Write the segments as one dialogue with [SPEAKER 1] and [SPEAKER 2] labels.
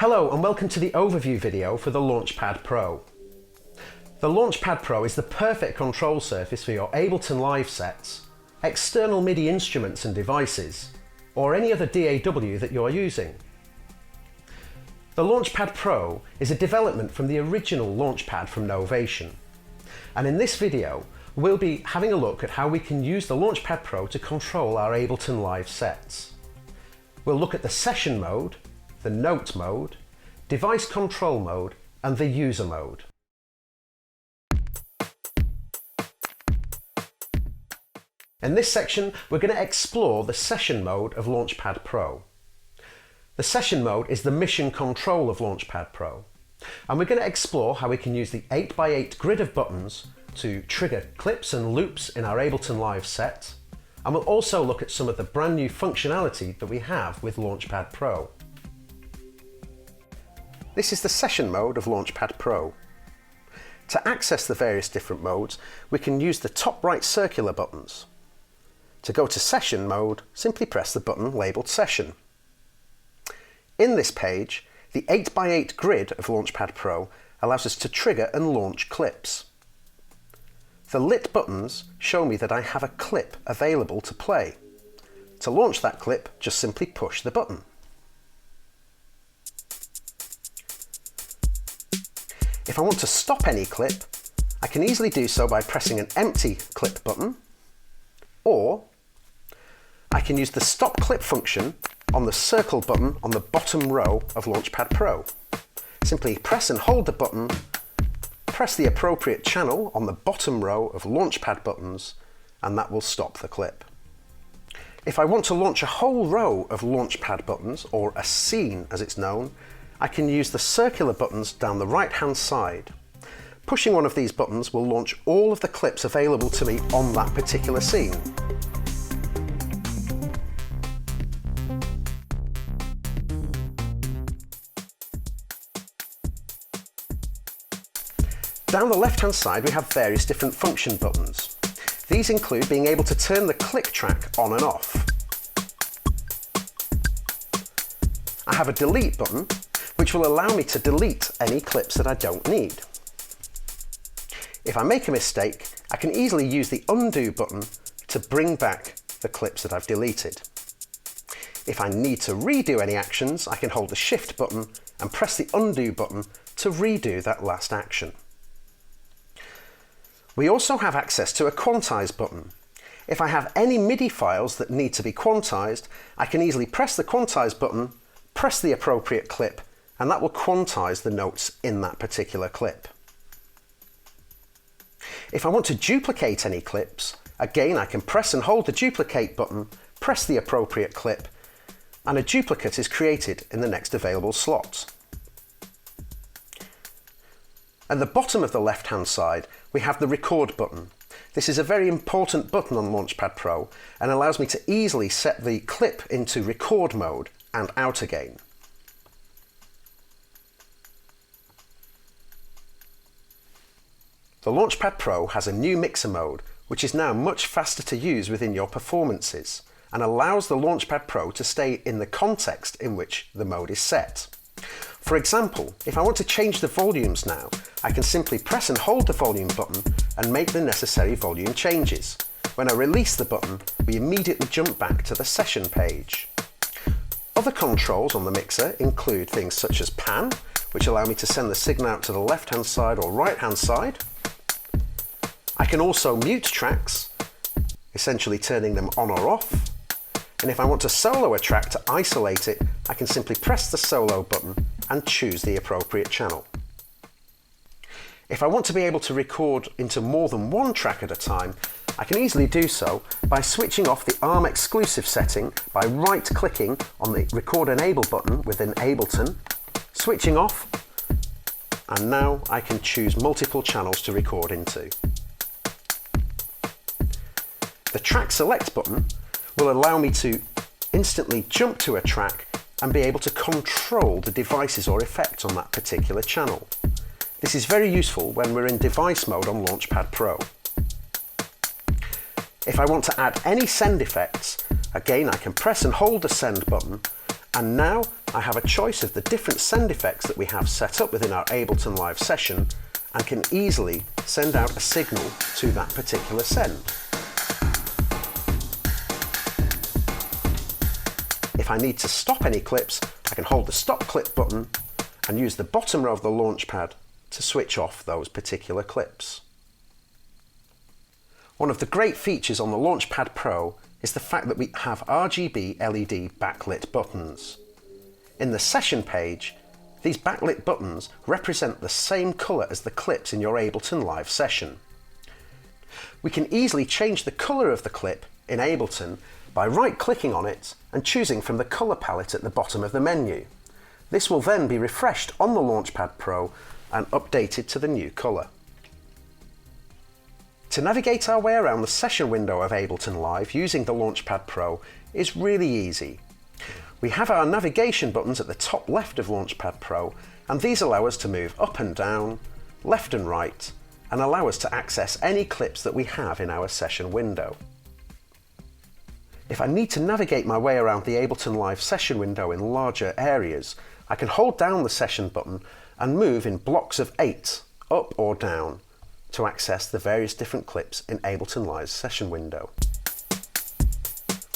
[SPEAKER 1] Hello and welcome to the overview video for the Launchpad Pro. The Launchpad Pro is the perfect control surface for your Ableton live sets, external MIDI instruments and devices, or any other DAW that you're using. The Launchpad Pro is a development from the original Launchpad from Novation. And in this video, we'll be having a look at how we can use the Launchpad Pro to control our Ableton live sets. We'll look at the session mode, the note mode, device control mode, and the user mode. In this section, we're going to explore the session mode of Launchpad Pro. The session mode is the mission control of Launchpad Pro, and we're going to explore how we can use the 8x8 grid of buttons to trigger clips and loops in our Ableton live set, and we'll also look at some of the brand new functionality that we have with Launchpad Pro. This is the session mode of Launchpad Pro. To access the various different modes, we can use the top right circular buttons. To go to session mode, simply press the button labelled Session. In this page, the 8x8 grid of Launchpad Pro allows us to trigger and launch clips. The lit buttons show me that I have a clip available to play. To launch that clip, just simply push the button. If I want to stop any clip, I can easily do so by pressing an empty clip button, or I can use the stop clip function on the circle button on the bottom row of Launchpad Pro. Simply press and hold the button, press the appropriate channel on the bottom row of Launchpad buttons, and that will stop the clip. If I want to launch a whole row of Launchpad buttons, or a scene as it's known, I can use the circular buttons down the right hand side. Pushing one of these buttons will launch all of the clips available to me on that particular scene. Down the left hand side we have various different function buttons. These include being able to turn the click track on and off. I have a delete button, which will allow me to delete any clips that I don't need. If I make a mistake, I can easily use the undo button to bring back the clips that I've deleted. If I need to redo any actions, I can hold the shift button and press the undo button to redo that last action. We also have access to a quantize button. If I have any MIDI files that need to be quantized, I can easily press the quantize button, press the appropriate clip, and that will quantize the notes in that particular clip. If I want to duplicate any clips, again I can press and hold the duplicate button, press the appropriate clip, and a duplicate is created in the next available slot. At the bottom of the left hand side we have the record button. This is a very important button on Launchpad Pro and allows me to easily set the clip into record mode and out again. The Launchpad Pro has a new mixer mode, which is now much faster to use within your performances and allows the Launchpad Pro to stay in the context in which the mode is set. For example, if I want to change the volumes now, I can simply press and hold the volume button and make the necessary volume changes. When I release the button, we immediately jump back to the session page. Other controls on the mixer include things such as pan, which allow me to send the signal out to the left hand side or right hand side. I can also mute tracks, essentially turning them on or off. And if I want to solo a track to isolate it, I can simply press the solo button and choose the appropriate channel. If I want to be able to record into more than one track at a time, I can easily do so by switching off the ARM exclusive setting by right-clicking on the Record Enable button within Ableton, switching off, and now I can choose multiple channels to record into. The Track Select button will allow me to instantly jump to a track and be able to control the devices or effects on that particular channel. This is very useful when we're in device mode on Launchpad Pro. If I want to add any send effects, again I can press and hold the send button, and now I have a choice of the different send effects that we have set up within our Ableton Live session and can easily send out a signal to that particular send. If I need to stop any clips, I can hold the stop clip button and use the bottom row of the Launchpad to switch off those particular clips. One of the great features on the Launchpad Pro is the fact that we have RGB LED backlit buttons. In the session page, these backlit buttons represent the same colour as the clips in your Ableton Live session. We can easily change the colour of the clip in Ableton by right-clicking on it and choosing from the colour palette at the bottom of the menu. This will then be refreshed on the Launchpad Pro and updated to the new colour. To navigate our way around the session window of Ableton Live using the Launchpad Pro is really easy. We have our navigation buttons at the top left of Launchpad Pro, and these allow us to move up and down, left and right, and allow us to access any clips that we have in our session window. If I need to navigate my way around the Ableton Live session window in larger areas, I can hold down the session button and move in blocks of 8, up or down, to access the various different clips in Ableton Live's session window.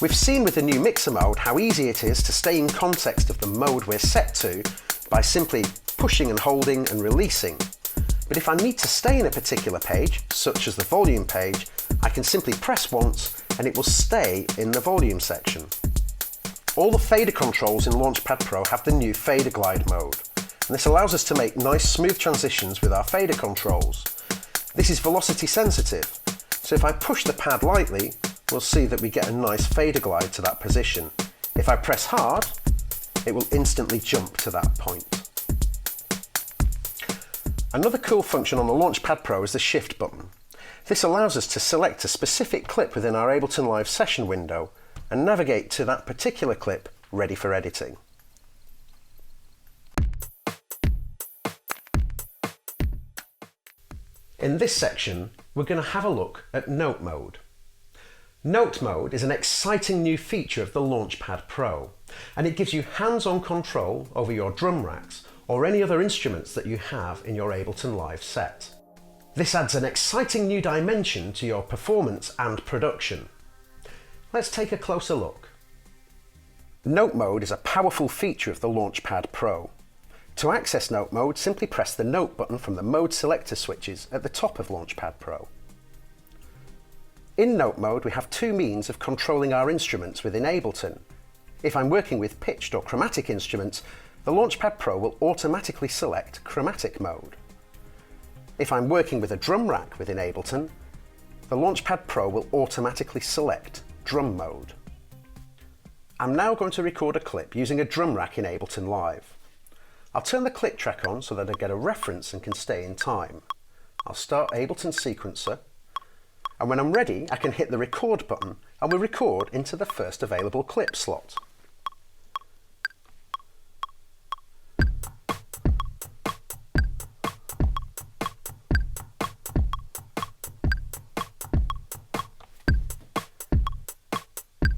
[SPEAKER 1] We've seen with the new mixer mode how easy it is to stay in context of the mode we're set to by simply pushing and holding and releasing. But if I need to stay in a particular page, such as the volume page, I can simply press once and it will stay in the volume section. All the fader controls in Launchpad Pro have the new fader glide mode, and this allows us to make nice smooth transitions with our fader controls. This is velocity sensitive, so if I push the pad lightly, we'll see that we get a nice fader glide to that position. If I press hard, it will instantly jump to that point. Another cool function on the Launchpad Pro is the Shift button. This allows us to select a specific clip within our Ableton Live session window and navigate to that particular clip ready for editing. In this section, we're going to have a look at Note Mode. Note Mode is an exciting new feature of the Launchpad Pro, and it gives you hands-on control over your drum racks or any other instruments that you have in your Ableton Live set. This adds an exciting new dimension to your performance and production. Let's take a closer look. Note Mode is a powerful feature of the Launchpad Pro. To access Note Mode, simply press the Note button from the Mode selector switches at the top of Launchpad Pro. In Note Mode, we have two means of controlling our instruments within Ableton. If I'm working with pitched or chromatic instruments, the Launchpad Pro will automatically select Chromatic Mode. If I'm working with a drum rack within Ableton, the Launchpad Pro will automatically select Drum Mode. I'm now going to record a clip using a drum rack in Ableton Live. I'll turn the click track on so that I get a reference and can stay in time. I'll start Ableton Sequencer, and when I'm ready I can hit the record button and we'll record into the first available clip slot.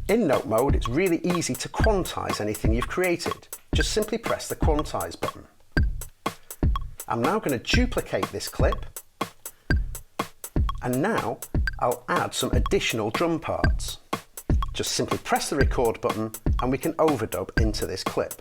[SPEAKER 1] In Note Mode, it's really easy to quantize anything you've created. Just simply press the quantize button. I'm now going to duplicate this clip, and now I'll add some additional drum parts. Just simply press the record button and we can overdub into this clip.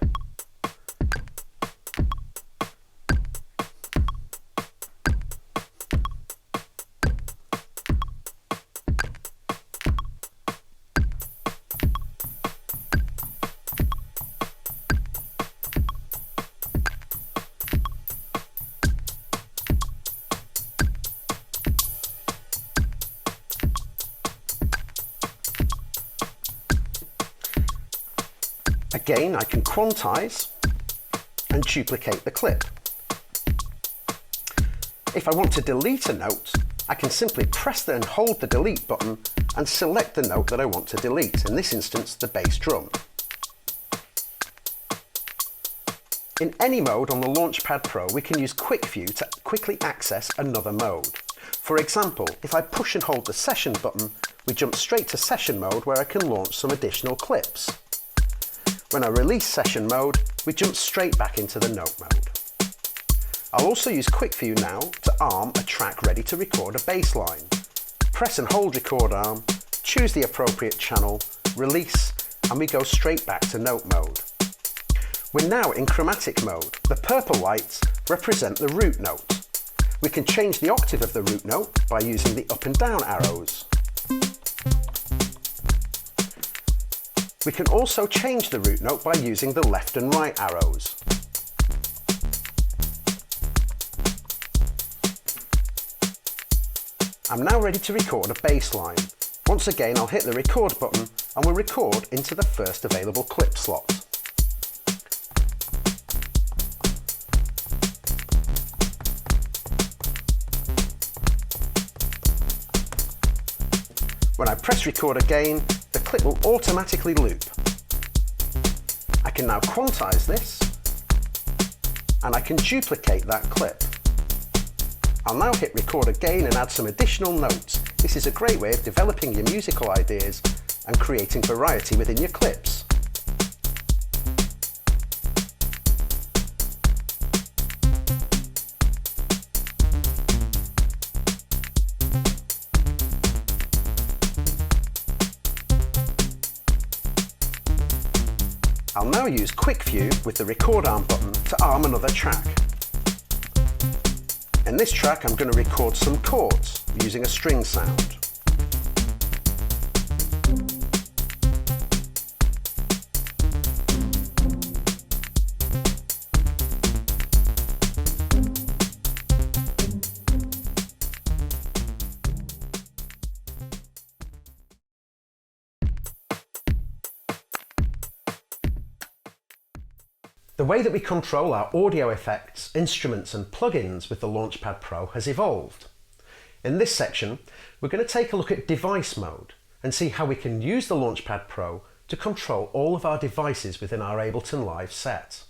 [SPEAKER 1] Again, I can quantize and duplicate the clip. If I want to delete a note, I can simply press and hold the delete button and select the note that I want to delete, in this instance the bass drum. In any mode on the Launchpad Pro, we can use Quick View to quickly access another mode. For example, if I push and hold the Session button, we jump straight to Session mode where I can launch some additional clips. When I release session mode, we jump straight back into the note mode. I'll also use Quick View now to arm a track ready to record a bass line. Press and hold record arm, choose the appropriate channel, release, and we go straight back to note mode. We're now in chromatic mode. The purple lights represent the root note. We can change the octave of the root note by using the up and down arrows. We can also change the root note by using the left and right arrows. I'm now ready to record a bass line. Once again, I'll hit the record button and we'll record into the first available clip slot. When I press record again, the clip will automatically loop. I can now quantize this, and I can duplicate that clip. I'll now hit record again and add some additional notes. This is a great way of developing your musical ideas and creating variety within your clips. I'll now use Quick View with the record arm button to arm another track. In this track I'm going to record some chords using a string sound. The way that we control our audio effects, instruments and plugins with the Launchpad Pro has evolved. In this section, we're going to take a look at device mode and see how we can use the Launchpad Pro to control all of our devices within our Ableton Live set.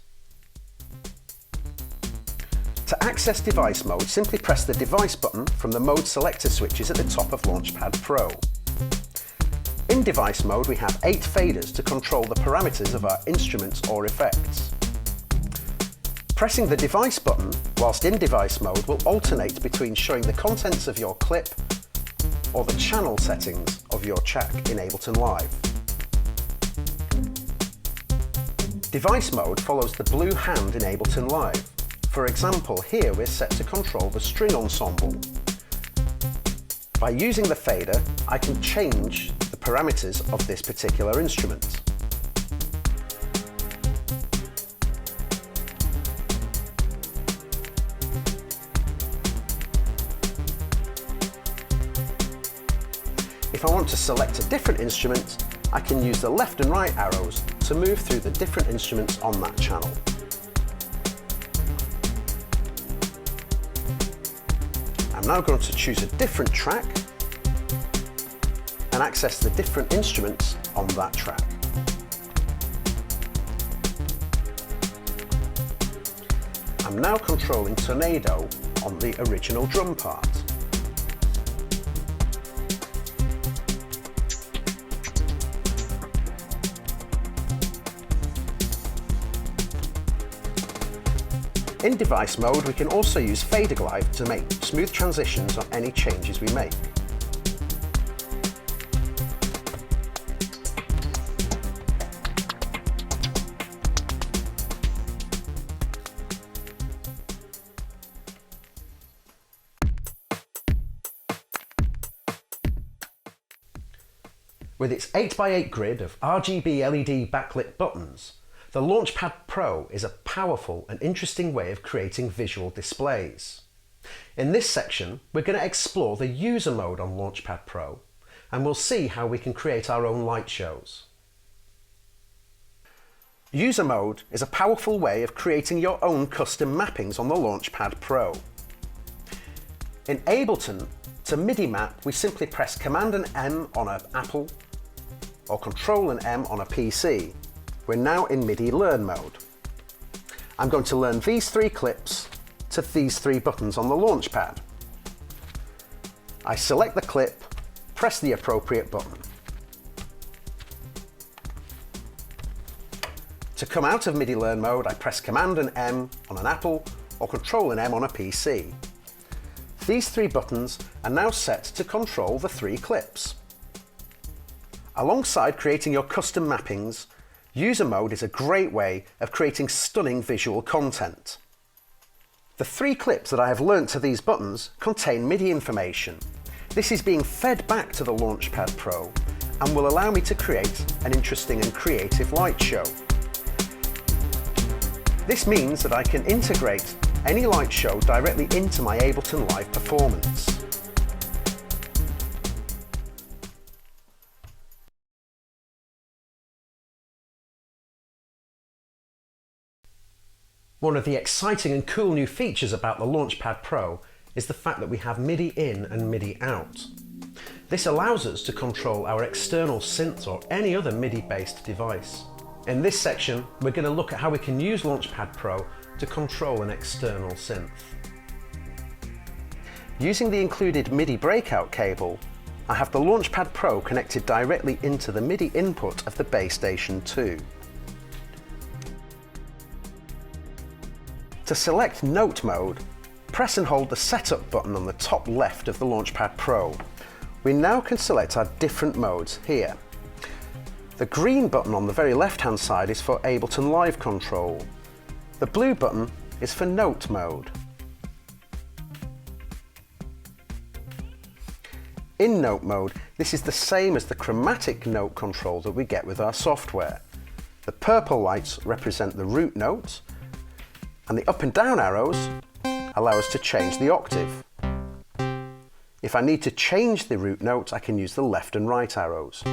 [SPEAKER 1] To access device mode, simply press the device button from the mode selector switches at the top of Launchpad Pro. In device mode, we have 8 faders to control the parameters of our instruments or effects. Pressing the device button whilst in device mode will alternate between showing the contents of your clip or the channel settings of your track in Ableton Live. Device mode follows the blue hand in Ableton Live. For example, here we're set to control the string ensemble. By using the fader, I can change the parameters of this particular instrument. If I want to select a different instrument, I can use the left and right arrows to move through the different instruments on that channel. I'm now going to choose a different track and access the different instruments on that track. I'm now controlling tornado on the original drum part. In device mode, we can also use fader glide to make smooth transitions on any changes we make. With its 8x8 grid of RGB LED backlit buttons, the Launchpad Pro is a powerful and interesting way of creating visual displays. In this section, we're going to explore the user mode on Launchpad Pro, and we'll see how we can create our own light shows. User mode is a powerful way of creating your own custom mappings on the Launchpad Pro. In Ableton, to MIDI map, we simply press Command and M on an Apple or Control and M on a PC. We're now in MIDI learn mode. I'm going to learn these 3 clips to these 3 buttons on the Launchpad. I select the clip, press the appropriate button. To come out of MIDI Learn mode, I press Command and M on an Apple or Control and M on a PC. These three buttons are now set to control the three clips. Alongside creating your custom mappings, User Mode is a great way of creating stunning visual content. The three clips that I have learnt to these buttons contain MIDI information. This is being fed back to the Launchpad Pro and will allow me to create an interesting and creative light show. This means that I can integrate any light show directly into my Ableton Live performance. One of the exciting and cool new features about the Launchpad Pro is the fact that we have MIDI in and MIDI out. This allows us to control our external synth or any other MIDI-based device. In this section, we're going to look at how we can use Launchpad Pro to control an external synth. Using the included MIDI breakout cable, I have the Launchpad Pro connected directly into the MIDI input of the Bass Station 2. To select Note Mode, press and hold the Setup button on the top left of the Launchpad Pro. We now can select our different modes here. The green button on the very left-hand side is for Ableton Live control. The blue button is for Note Mode. In Note Mode, this is the same as the chromatic note control that we get with our software. The purple lights represent the root note, and the up and down arrows allow us to change the octave. If I need to change the root note, I can use the left and right arrows.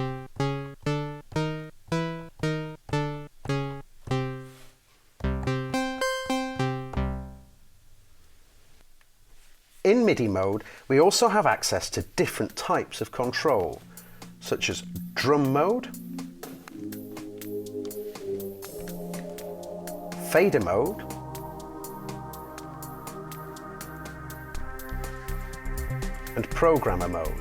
[SPEAKER 1] In MIDI mode, we also have access to different types of control, such as drum mode, fader mode, and programmer mode.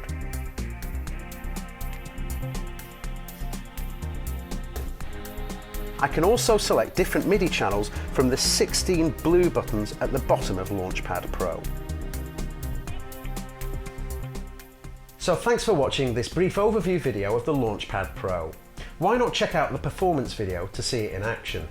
[SPEAKER 1] I can also select different MIDI channels from the 16 blue buttons at the bottom of Launchpad Pro. So thanks for watching this brief overview video of the Launchpad Pro. Why not check out the performance video to see it in action?